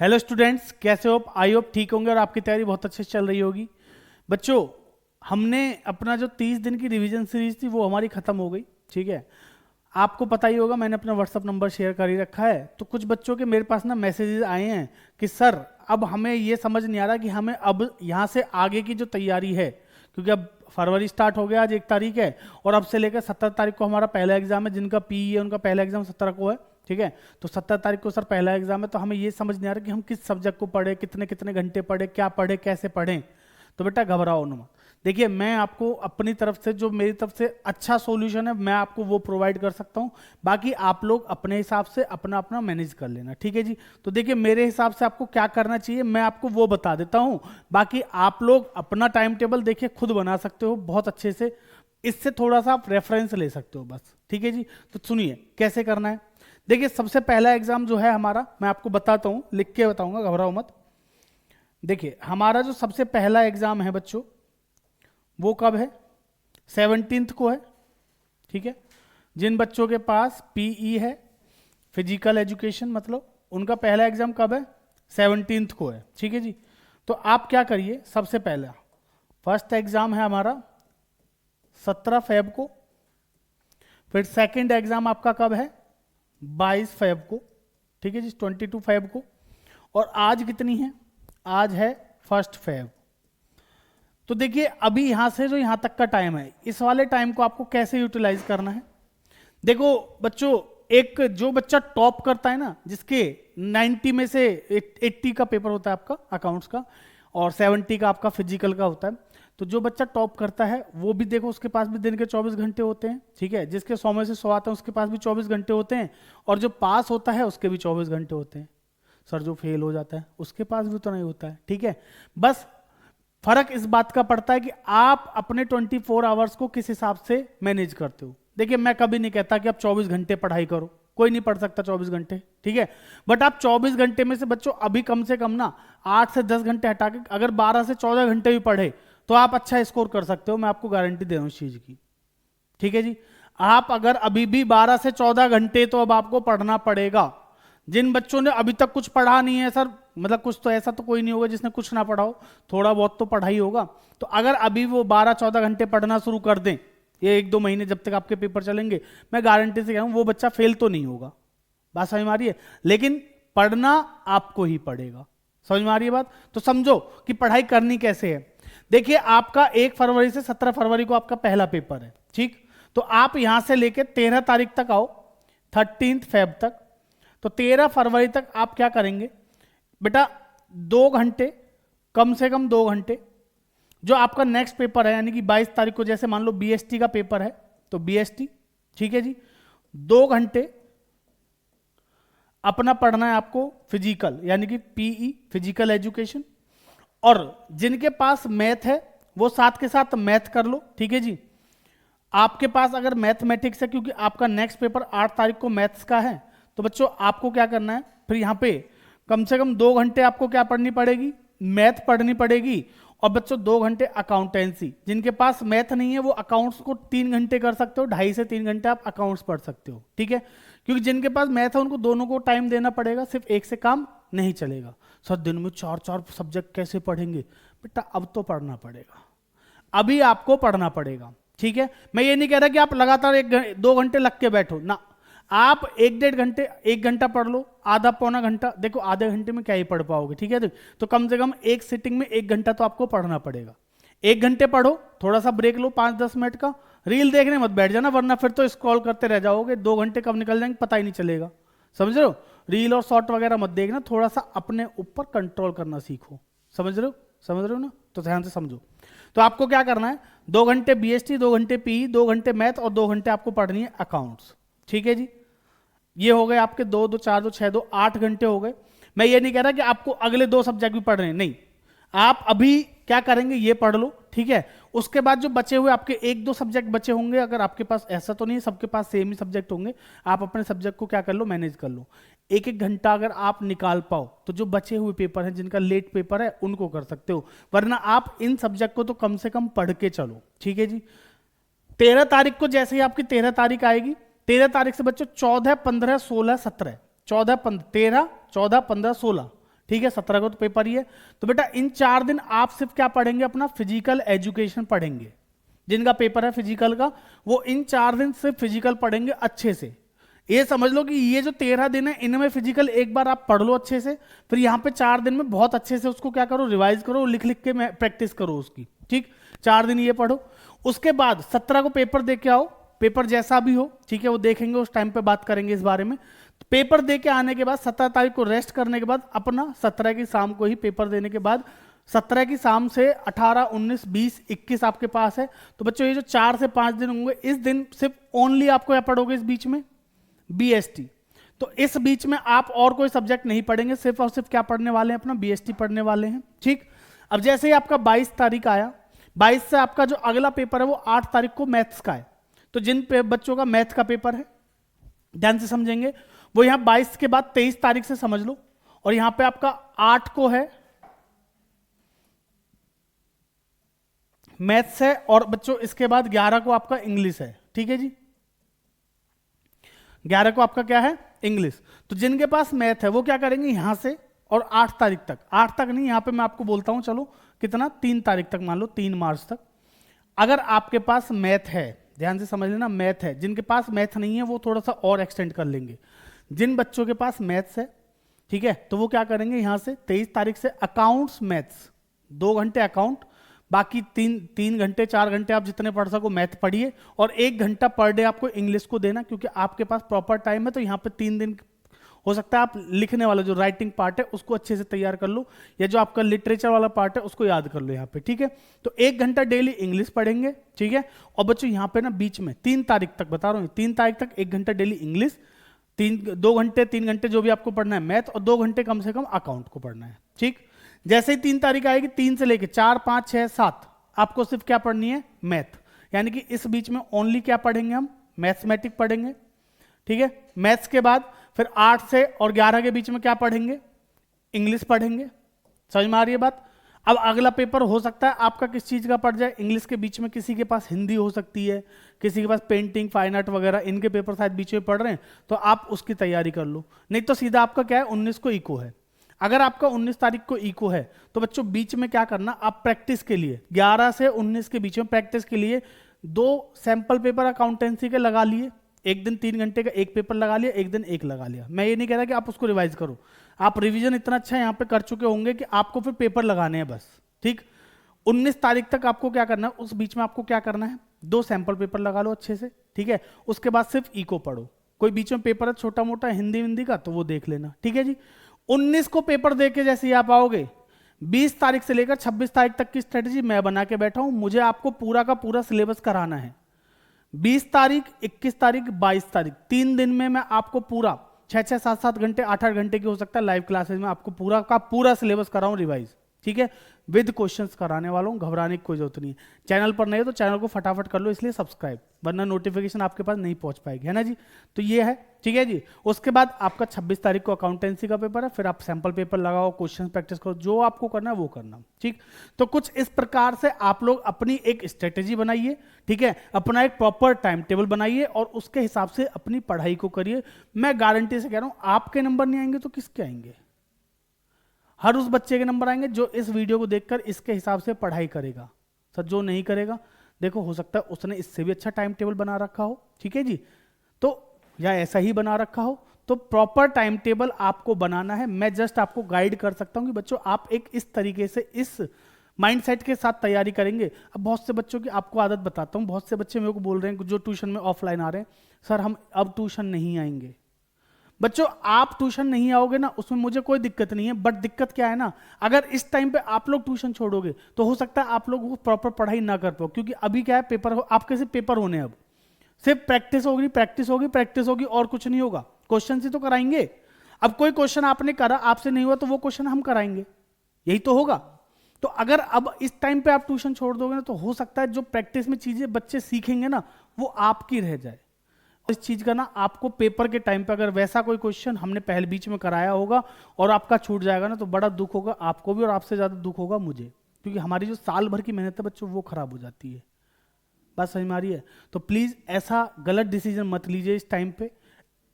Hello students, कैसे हो? I hope ठीक होंगे और आपकी तैयारी बहुत अच्छे से चल रही होगी। बच्चों, हमने अपना जो 30 दिन की रिवीजन सीरीज थी वो हमारी ख़त्म हो गई। ठीक है, आपको पता ही होगा, मैंने अपना व्हाट्सअप नंबर शेयर कर ही रखा है। तो कुछ बच्चों के मेरे पास ना मैसेजेस आए हैं कि सर अब हमें ये समझ नहीं आ रहा कि हमें अब यहाँ से आगे की जो तैयारी है, क्योंकि अब फरवरी स्टार्ट हो गया, आज 1 तारीख है और अब से लेकर 17 तारीख को हमारा पहला एग्जाम है। जिनका पी है उनका पहला एग्जाम 17 को है। ठीक है, तो 17 तारीख को सर पहला एग्जाम है, तो हमें ये समझ नहीं आ रहा कि हम किस सब्जेक्ट को पढ़े, कितने कितने घंटे पढ़े, क्या पढ़े, कैसे पढ़ें। तो बेटा घबराओ ना मत। देखिए, मैं आपको अपनी तरफ से जो मेरी तरफ से अच्छा सॉल्यूशन है मैं आपको वो प्रोवाइड कर सकता हूं। बाकी आप लोग अपने हिसाब से अपना अपना मैनेज कर लेना। ठीक है जी। तो देखिए, मेरे हिसाब से आपको क्या करना चाहिए मैं आपको वो बता देता हूं। बाकी आप लोग अपना टाइम टेबल देखिए खुद बना सकते हो बहुत अच्छे से। इससे थोड़ा सा आप रेफरेंस ले सकते हो बस। ठीक है जी। तो सुनिए कैसे करना है। देखिए, सबसे पहला एग्जाम जो है हमारा, मैं आपको बताता हूं, लिख के बताऊंगा, घबराओ मत। देखिए, हमारा जो सबसे पहला एग्जाम है बच्चों, वो कब है? 17th को है। ठीक है, जिन बच्चों के पास पीई है, फिजिकल एजुकेशन, मतलब उनका पहला एग्जाम कब है? 17th को है। ठीक है जी। तो आप क्या करिए, सबसे पहला फर्स्ट एग्जाम है हमारा 17 फेब को। फिर सेकंड एग्जाम आपका कब है? 22 फेब को। ठीक है जी, 22 फेब को। और आज कितनी है? आज है 1 फेब। तो देखिए, अभी यहां से जो यहां तक का टाइम है, इस वाले टाइम को आपको कैसे यूटिलाइज करना है। देखो बच्चों, एक जो बच्चा टॉप करता है ना, जिसके 90 में से 80 का पेपर होता है आपका अकाउंट्स का और 70 का आपका फिजिकल का होता है, तो जो बच्चा टॉप करता है वो भी देखो उसके पास भी दिन के 24 घंटे होते हैं। ठीक है, जिसके 100 में से 100 आते हैं उसके पास भी 24 घंटे होते हैं, और जो पास होता है उसके भी 24 घंटे होते हैं। सर जो फेल हो जाता है उसके पास भी तो नहीं होता है। ठीक है, बस फर्क इस बात का पड़ता है कि आप अपने 24 आवर्स को किस हिसाब से मैनेज करते हो। देखिए, मैं कभी नहीं कहता कि आप 24 घंटे पढ़ाई करो, कोई नहीं पढ़ सकता 24 घंटे। ठीक है, बट आप 24 घंटे में से बच्चों अभी कम से कम ना 8 से 10 घंटे हटा के अगर 12 से 14 घंटे भी पढ़े तो आप अच्छा स्कोर कर सकते हो। मैं आपको गारंटी दे रहा हूं इस चीज की। ठीक है जी। आप अगर अभी भी 12 से 14 घंटे तो अब आपको पढ़ना पड़ेगा। जिन बच्चों ने अभी तक कुछ पढ़ा नहीं है सर, मतलब कुछ तो ऐसा तो कोई नहीं होगा जिसने कुछ ना पढ़ा हो, थोड़ा बहुत तो पढ़ा ही होगा। तो अगर अभी वो 12-14 घंटे पढ़ना शुरू कर दें, ये 1-2 महीने जब तक आपके पेपर चलेंगे, मैं गारंटी से कह रहा हूं वो बच्चा फेल तो नहीं होगा। बात समझ में आ रही है? लेकिन पढ़ना आपको ही पड़ेगा। समझ में आ रही है बात? तो समझो कि पढ़ाई करनी कैसे है। देखिए, आपका 1 फरवरी से 17 फरवरी को आपका पहला पेपर है। ठीक, तो आप यहां से लेके 13 तारीख तक आओ, 13 फेब तक। तो 13 फरवरी तक आप क्या करेंगे बेटा? 2 घंटे, कम से कम 2 घंटे, जो आपका नेक्स्ट पेपर है यानी कि 22 तारीख को, जैसे मान लो बीएसटी का पेपर है तो बीएसटी। ठीक है जी, 2 घंटे अपना पढ़ना है आपको फिजिकल यानी कि पीई, फिजिकल एजुकेशन। और जिनके पास मैथ है वो साथ के साथ मैथ कर लो। ठीक है जी। आपके पास अगर मैथमेटिक्स है, क्योंकि आपका नेक्स्ट पेपर 8 तारीख को मैथ्स का है, तो बच्चों आपको क्या करना है, फिर यहां पे कम से कम 2 घंटे आपको क्या पढ़नी पड़ेगी? मैथ पढ़नी पड़ेगी। और बच्चों 2 घंटे अकाउंटेंसी। जिनके पास मैथ नहीं है वो अकाउंट्स को 3 घंटे कर सकते हो, 2.5 से 3 घंटे आप अकाउंट्स पढ़ सकते हो। ठीक है, क्योंकि जिनके पास मैथ है उनको दोनों को टाइम देना पड़ेगा, सिर्फ एक से काम नहीं चलेगा। सर दिन में 4-4 सब्जेक्ट कैसे पढ़ेंगे? बेटा अब तो पढ़ना पड़ेगा, अभी आपको पढ़ना पड़ेगा। ठीक है, मैं ये नहीं कह रहा कि आप लगातार 1-2 घंटे लग के बैठो ना। आप 1-1.5 घंटे, 1 घंटा पढ़ लो, आधा पौना घंटा। देखो आधे घंटे में क्या ही पढ़ पाओगे। ठीक है, तो कम से कम एक सिटिंग में 1 घंटा तो आपको पढ़ना पड़ेगा। 1 घंटे पढ़ो, थोड़ा सा ब्रेक लो 5-10 मिनट का, रील देखने मत बैठ जाना, वरना फिर तो स्क्रॉल करते रह जाओगे, 2 घंटे कब निकल जाएंगे पता ही नहीं चलेगा। समझ रहे हो? रील और शॉर्ट वगैरह मत देखना, थोड़ा सा अपने ऊपर कंट्रोल करना सीखो। समझ रहे हो? समझ रहे हो ना? तो ध्यान से समझो। तो आपको क्या करना है, 2 घंटे बीएसटी, 2 घंटे पीई, 2 घंटे मैथ और 2 घंटे आपको पढ़नी है अकाउंट्स। ठीक है जी। ये हो गए आपके 2-2, 4-2, 6-2, 8 घंटे हो गए। मैं ये नहीं कह रहा कि आपको अगले 2 सब्जेक्ट भी पढ़ रहे हैं, नहीं। आप अभी क्या करेंगे ये पढ़ लो। ठीक है, उसके बाद जो बचे हुए आपके 1-2 सब्जेक्ट बचे होंगे, अगर आपके पास, ऐसा तो नहीं सबके पास सेम ही सब्जेक्ट होंगे, आप अपने सब्जेक्ट को क्या कर लो, मैनेज कर लो। 1-1 घंटा अगर आप निकाल पाओ तो जो बचे हुए पेपर हैं, जिनका लेट पेपर है, उनको कर सकते हो, वरना आप इन सब्जेक्ट को तो कम से कम पढ़ के चलो। ठीक है जी। 13 तारीख को जैसे ही आपकी 13 तारीख आएगी, 13 तारीख से बच्चों 14, 15, 16, 17, 14, 15, 13, 14, 15, 16, ठीक है, 17 को तो पेपर ही है। तो बेटा इन 4 दिन आप सिर्फ क्या पढ़ेंगे, अपना फिजिकल एजुकेशन पढ़ेंगे। जिनका पेपर है फिजिकल का, वो इन 4 दिन सिर्फ फिजिकल पढ़ेंगे अच्छे से। ये समझ लो कि ये जो 13 दिन है, इनमें फिजिकल एक बार आप पढ़ लो अच्छे से, फिर यहाँ पे 4 दिन में बहुत अच्छे से उसको क्या करो, रिवाइज करो, लिख लिख के प्रैक्टिस करो उसकी। ठीक, 4 दिन ये पढ़ो। उसके बाद 17 को पेपर दे के आओ, पेपर जैसा भी हो, ठीक है, वो देखेंगे उस टाइम पे, बात करेंगे इस बारे में। तो पेपर दे के आने के बाद 17 तारीख को रेस्ट करने के बाद अपना 17 की शाम को ही पेपर देने के बाद 17 की शाम से 18, 19, 20, 21 आपके पास है। तो बच्चों ये जो 4 से 5 दिन होंगे, इस दिन सिर्फ ओनली आपको क्या पढ़ोगे, इस बीच में बीएसटी। तो इस बीच में आप और कोई सब्जेक्ट नहीं पढ़ेंगे, सिर्फ और सिर्फ क्या पढ़ने वाले हैं, अपना बीएसटी पढ़ने वाले हैं। ठीक, अब जैसे ही आपका 22 तारीख आया, 22 से आपका जो अगला पेपर है वो 8 तारीख को मैथ्स का है। तो जिन बच्चों का मैथ का पेपर है, ध्यान से समझेंगे, वो यहां 22 के बाद 23 तारीख से समझ लो। और यहां पे आपका 8 को है मैथ्स है, और बच्चों इसके बाद 11 को आपका इंग्लिश है। ठीक है जी, 11 को आपका क्या है, इंग्लिश। तो जिनके पास मैथ है वो क्या करेंगे, यहां से और 8 तारीख तक, 8 तक नहीं, यहां पे मैं आपको बोलता हूं, चलो कितना, 3 तारीख तक मान लो, 3 मार्च तक। अगर आपके पास मैथ है, ध्यान से समझ लेना, मैथ है। जिनके पास मैथ नहीं है वो थोड़ा सा और एक्सटेंड कर लेंगे। जिन बच्चों के पास मैथ्स है, ठीक है, तो वो क्या करेंगे, यहां से 23 तारीख से अकाउंट्स मैथ्स, 2 घंटे अकाउंट, बाकी 3 घंटे 4 घंटे आप जितने पढ़ सको मैथ पढ़िए, और 1 घंटा पर डे आपको इंग्लिश को देना, क्योंकि आपके पास प्रॉपर टाइम है। तो यहाँ पे 3 दिन हो सकता है आप लिखने वाला जो राइटिंग पार्ट है उसको अच्छे से तैयार कर लो, या जो आपका लिटरेचर वाला पार्ट है उसको याद कर लो यहाँ पे। ठीक है, तो 1 घंटा डेली इंग्लिश पढ़ेंगे। ठीक है, और बच्चों यहाँ पे ना बीच में 3 तारीख तक बता रहा हूँ, 3 तारीख तक 1 घंटा डेली इंग्लिश, 2 घंटे 3 घंटे जो भी आपको पढ़ना है मैथ, और 2 घंटे कम से कम अकाउंट को पढ़ना है। ठीक, जैसे ही 3 तारीख आएगी, 3 से लेके 4, 5, 6, 7 आपको सिर्फ क्या पढ़नी है, मैथ। यानी कि इस बीच में ओनली क्या पढ़ेंगे, हम मैथमेटिक पढ़ेंगे। ठीक है, मैथ्स के बाद फिर 8 से और 11 के बीच में क्या पढ़ेंगे, इंग्लिश पढ़ेंगे। समझ में आ रही है बात। अब अगला पेपर हो सकता है आपका किस चीज का पड़ जाए, इंग्लिश के बीच में किसी के पास हिंदी हो सकती है, किसी के पास पेंटिंग, फाइन आर्ट वगैरह, इनके पेपर शायद बीच में पढ़ रहे हैं, तो आप उसकी तैयारी कर लो। नहीं तो सीधा आपका क्या है, 19 को इको है। अगर आपका 19 तारीख को इको है तो बच्चों बीच में क्या करना, आप प्रैक्टिस के लिए 11 से 19 के बीच में प्रैक्टिस के लिए 2 सैंपल पेपर अकाउंटेंसी के लगा लिए। एक दिन 3 घंटे का एक पेपर लगा लिया, एक दिन एक लगा लिया। मैं ये नहीं कह रहा कि आप उसको रिवाइज करो, आप रिवीजन इतना अच्छा यहाँ पे कर चुके होंगे कि आपको फिर पेपर लगाने हैं बस। ठीक, 19 तारीख तक आपको क्या करना है, उस बीच में आपको क्या करना है, 2 सैंपल पेपर लगा लो अच्छे से। ठीक है, उसके बाद सिर्फ इको पढ़ो। कोई बीच में पेपर है छोटा मोटा हिंदी विंदी का तो वो देख लेना। ठीक है जी, 19 को पेपर दे के जैसे ही आप आओगे, 20 तारीख से लेकर 26 तारीख तक की स्ट्रेटेजी मैं बना के बैठा हूं। मुझे आपको पूरा का पूरा सिलेबस कराना है। 20 तारीख, 21 तारीख, 22 तारीख, 3 दिन में मैं आपको पूरा 6-6, 7-7 घंटे, 8-8 घंटे की हो सकता है लाइव क्लासेस में आपको पूरा का पूरा सिलेबस कराऊं रिवाइज। ठीक है, विद क्वेश्चंस कराने वाला हूं, घबराने की कोई जरूरत नहीं है। चैनल पर नहीं है तो चैनल को फटाफट कर लो, इसलिए सब्सक्राइब, वरना नोटिफिकेशन आपके पास नहीं पहुंच पाएगी, है ना जी। तो ये है, ठीक है जी। उसके बाद आपका 26 तारीख को अकाउंटेंसी का पेपर है, फिर आप सैंपल पेपर लगाओ, क्वेश्चन प्रैक्टिस करो, जो आपको करना है वो करना। ठीक, तो कुछ इस प्रकार से आप लोग अपनी एक स्ट्रेटेजी बनाइए। ठीक है, अपना एक प्रॉपर टाइम टेबल बनाइए और उसके हिसाब से अपनी पढ़ाई को करिए। मैं गारंटी से कह रहा हूं, आपके नंबर नहीं आएंगे तो किसके आएंगे, हर उस बच्चे के नंबर आएंगे जो इस वीडियो को देखकर इसके हिसाब से पढ़ाई करेगा। सर जो नहीं करेगा, देखो हो सकता है उसने इससे भी अच्छा टाइम टेबल बना रखा हो, ठीक है जी, तो या ऐसा ही बना रखा हो, तो प्रॉपर टाइम टेबल आपको बनाना है। मैं जस्ट आपको गाइड कर सकता हूं कि बच्चों आप एक इस तरीके से इस माइंडसेट के साथ तैयारी करेंगे। अब बहुत से बच्चों की आपको आदत बताता हूं, बहुत से बच्चे मेरे को बोल रहे हैं जो ट्यूशन में ऑफलाइन आ रहे हैं, सर हम अब ट्यूशन नहीं आएंगे। बच्चों आप ट्यूशन नहीं आओगे ना, उसमें मुझे कोई दिक्कत नहीं है, बट दिक्कत क्या है ना, अगर इस टाइम पे आप लोग ट्यूशन छोड़ोगे तो हो सकता है आप लोग वो प्रॉपर पढ़ाई ना कर पाओ, क्योंकि अभी क्या है, पेपर आपके सिर्फ पेपर होने, अब सिर्फ प्रैक्टिस होगी, प्रैक्टिस होगी, प्रैक्टिस होगी, और कुछ नहीं होगा। क्वेश्चन ही तो कराएंगे। अब कोई क्वेश्चन आपने करा, आपसे नहीं हुआ तो वो क्वेश्चन हम कराएंगे, यही तो होगा। तो अगर अब इस टाइम पे आप ट्यूशन छोड़ दोगे ना, तो हो सकता है जो प्रैक्टिस में चीजें बच्चे सीखेंगे ना, वो आपकी रह जाए। इस चीज का ना आपको पेपर के टाइम पे अगर वैसा कोई क्वेश्चन हमने पहले बीच में कराया होगा और आपका छूट जाएगा ना, तो बड़ा दुख होगा आपको भी, और आपसे ज्यादा दुख होगा मुझे, क्योंकि हमारी जो साल भर की मेहनत है बच्चों वो खराब हो जाती है। बात समझ में आ रही है। तो प्लीज ऐसा गलत डिसीजन मत लीजिए इस टाइम पे।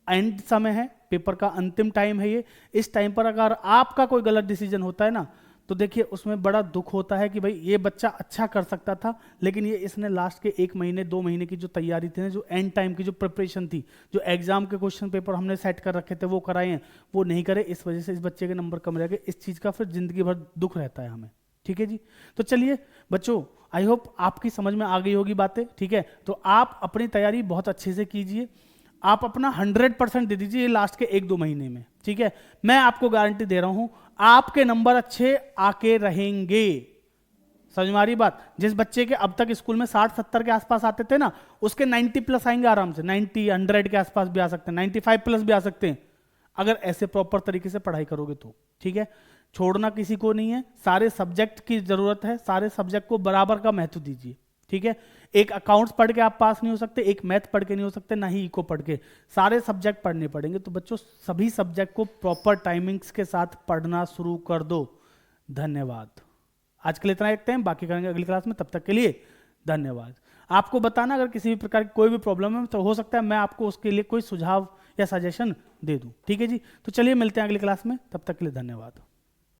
एंड समय है, पेपर का अंतिम टाइम है ये। इस टाइम पर अगर आपका कोई गलत डिसीजन होता है ना, तो देखिए उसमें बड़ा दुख होता है कि भाई ये बच्चा अच्छा कर सकता था, लेकिन ये इसने लास्ट के 1 महीने 2 महीने की जो तैयारी थी ना, जो एंड टाइम की जो प्रिपरेशन थी, जो एग्जाम के क्वेश्चन पेपर हमने सेट कर रखे थे वो कराए हैं, वो नहीं करे। इस वजह से इस बच्चे के नंबर कम रह गए। इस चीज़ का फिर जिंदगी भर दुख रहता है हमें। ठीक है जी। तो चलिए बच्चों, आई होप आपकी समझ में आ गई होगी बातें। ठीक है, तो आप अपनी तैयारी बहुत अच्छे से कीजिए, आप अपना 100% दे दीजिए लास्ट के 1-2 महीने में। ठीक है, मैं आपको गारंटी दे रहा हूं आपके नंबर अच्छे आके रहेंगे। समझ में आ रही बात? जिस बच्चे के अब तक स्कूल में 60-70 के आसपास आते थे ना, उसके 90 प्लस आएंगे आराम से। 90 100 के आसपास भी आ सकते हैं, 95 प्लस भी आ सकते हैं, अगर ऐसे प्रॉपर तरीके से पढ़ाई करोगे तो। ठीक है, छोड़ना किसी को नहीं है, सारे सब्जेक्ट की जरूरत है, सारे सब्जेक्ट को बराबर का महत्व दीजिए। ठीक है, एक अकाउंट्स पढ़ के आप पास नहीं हो सकते, एक मैथ पढ़ के नहीं हो सकते, ना ही इको पढ़ के, सारे सब्जेक्ट पढ़ने पड़ेंगे। तो बच्चों सभी सब्जेक्ट को प्रॉपर टाइमिंग्स के साथ पढ़ना शुरू कर दो। धन्यवाद। आज के लिए इतना रखते हैं, बाकी करेंगे अगली क्लास में। तब तक के लिए धन्यवाद। आपको बताना अगर किसी भी प्रकार की कोई भी प्रॉब्लम है तो हो सकता है मैं आपको उसके लिए कोई सुझाव या सजेशन दे दूं। ठीक है जी, तो चलिए मिलते हैं अगली क्लास में, तब तक के लिए धन्यवाद।